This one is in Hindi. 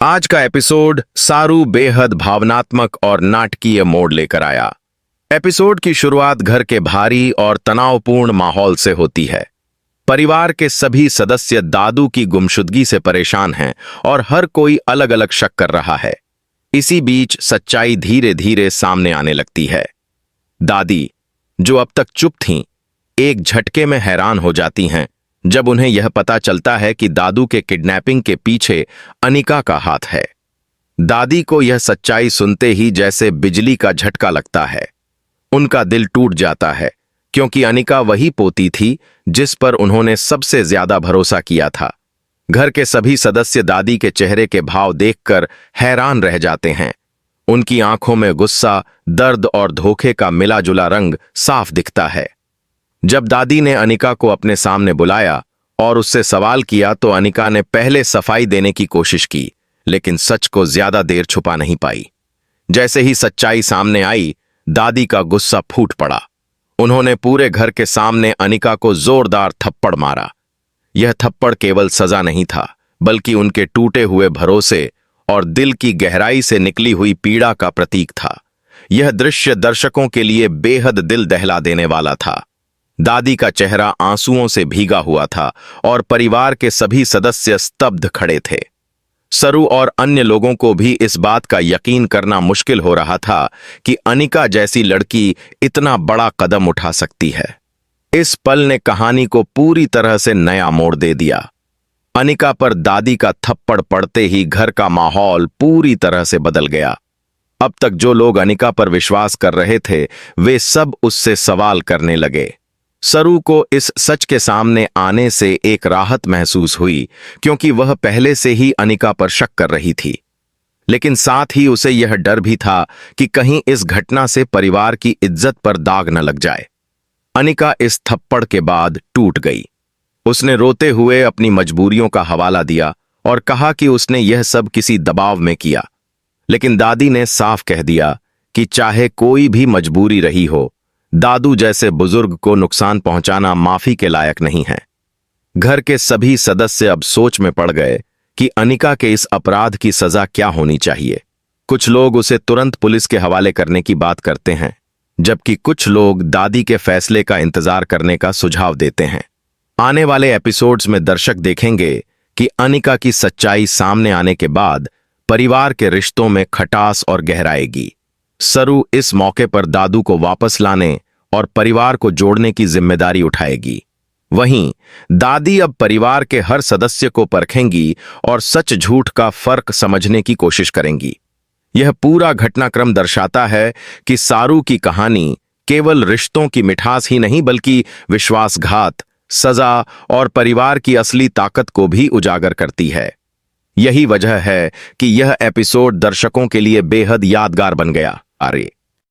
आज का एपिसोड सारू बेहद भावनात्मक और नाटकीय मोड़ लेकर आया। एपिसोड की शुरुआत घर के भारी और तनावपूर्ण माहौल से होती है। परिवार के सभी सदस्य दादू की गुमशुदगी से परेशान हैं और हर कोई अलग अलग शक कर रहा है। इसी बीच सच्चाई धीरे धीरे सामने आने लगती है। दादी, जो अब तक चुप थीं, एक झटके में हैरान हो जाती हैं जब उन्हें यह पता चलता है कि दादू के किडनैपिंग के पीछे अनिका का हाथ है। दादी को यह सच्चाई सुनते ही जैसे बिजली का झटका लगता है। उनका दिल टूट जाता है क्योंकि अनिका वही पोती थी जिस पर उन्होंने सबसे ज्यादा भरोसा किया था। घर के सभी सदस्य दादी के चेहरे के भाव देखकर हैरान रह जाते हैं। उनकी आंखों में गुस्सा, दर्द और धोखे का मिला जुला रंग साफ दिखता है। जब दादी ने अनिका को अपने सामने बुलाया और उससे सवाल किया तो अनिका ने पहले सफाई देने की कोशिश की, लेकिन सच को ज्यादा देर छुपा नहीं पाई। जैसे ही सच्चाई सामने आई, दादी का गुस्सा फूट पड़ा। उन्होंने पूरे घर के सामने अनिका को जोरदार थप्पड़ मारा। यह थप्पड़ केवल सजा नहीं था, बल्कि उनके टूटे हुए भरोसे और दिल की गहराई से निकली हुई पीड़ा का प्रतीक था। यह दृश्य दर्शकों के लिए बेहद दिल दहला देने वाला था। दादी का चेहरा आंसुओं से भीगा हुआ था और परिवार के सभी सदस्य स्तब्ध खड़े थे। सरू और अन्य लोगों को भी इस बात का यकीन करना मुश्किल हो रहा था कि अनिका जैसी लड़की इतना बड़ा कदम उठा सकती है। इस पल ने कहानी को पूरी तरह से नया मोड़ दे दिया। अनिका पर दादी का थप्पड़ पड़ते ही घर का माहौल पूरी तरह से बदल गया। अब तक जो लोग अनिका पर विश्वास कर रहे थे, वे सब उससे सवाल करने लगे। सरू को इस सच के सामने आने से एक राहत महसूस हुई क्योंकि वह पहले से ही अनिका पर शक कर रही थी। लेकिन साथ ही उसे यह डर भी था कि कहीं इस घटना से परिवार की इज्जत पर दाग न लग जाए। अनिका इस थप्पड़ के बाद टूट गई। उसने रोते हुए अपनी मजबूरियों का हवाला दिया और कहा कि उसने यह सब किसी दबाव में किया। लेकिन दादी ने साफ कह दिया कि चाहे कोई भी मजबूरी रही हो, दादू जैसे बुजुर्ग को नुकसान पहुंचाना माफी के लायक नहीं है। घर के सभी सदस्य अब सोच में पड़ गए कि अनिका के इस अपराध की सजा क्या होनी चाहिए। कुछ लोग उसे तुरंत पुलिस के हवाले करने की बात करते हैं, जबकि कुछ लोग दादी के फैसले का इंतजार करने का सुझाव देते हैं। आने वाले एपिसोड्स में दर्शक देखेंगे कि अनिका की सच्चाई सामने आने के बाद परिवार के रिश्तों में खटास और गहराएगी। सरू इस मौके पर दादू को वापस लाने और परिवार को जोड़ने की जिम्मेदारी उठाएगी। वहीं दादी अब परिवार के हर सदस्य को परखेंगी और सच झूठ का फर्क समझने की कोशिश करेंगी। यह पूरा घटनाक्रम दर्शाता है कि सारू की कहानी केवल रिश्तों की मिठास ही नहीं, बल्कि विश्वासघात, सजा और परिवार की असली ताकत को भी उजागर करती है। यही वजह है कि यह एपिसोड दर्शकों के लिए बेहद यादगार बन गया। अरे